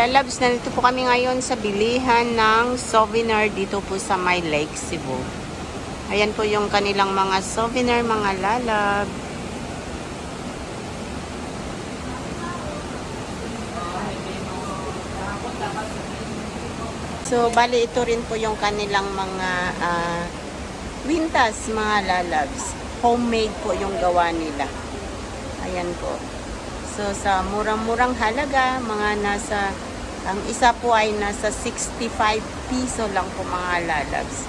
lalabs, nandito po kami ngayon sa bilihan ng souvenir dito po sa May Lake, Cebu. Ayan po yung kanilang mga souvenir, mga lalab. So, bali ito rin po yung kanilang mga wintas, mga lalabs. Homemade po yung gawa nila. Ayan po. So, sa murang-murang halaga, ang isa po ay nasa 65 piso lang po mga lalabs.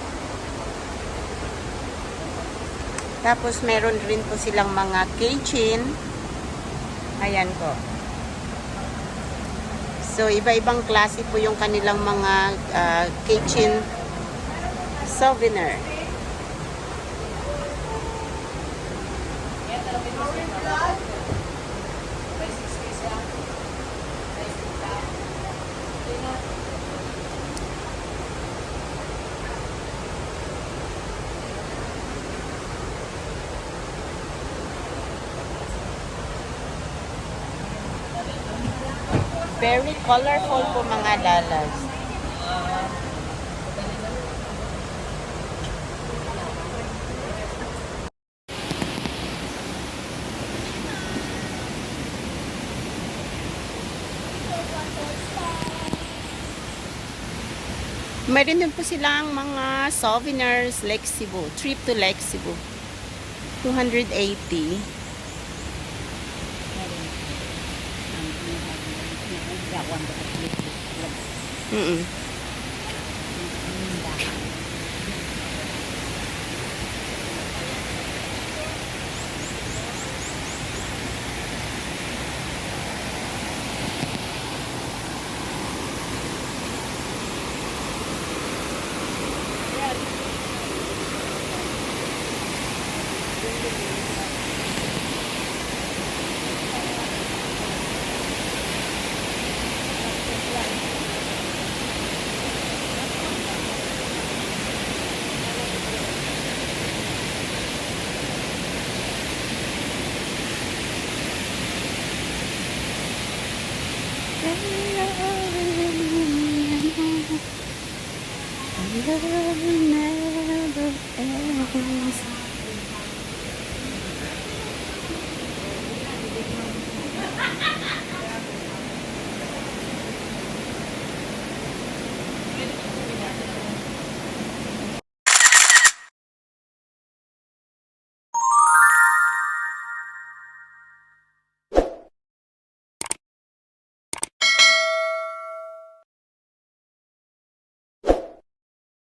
Tapos, meron rin po silang mga keychain. Ayan po. So, iba-ibang klase po yung kanilang mga keychain souvenir. Very colorful po mga lalabs. Meron din po silang mga souvenirs, Lake Cebu. Trip to Lake Cebu. 280. Mm-mm. Love never ends.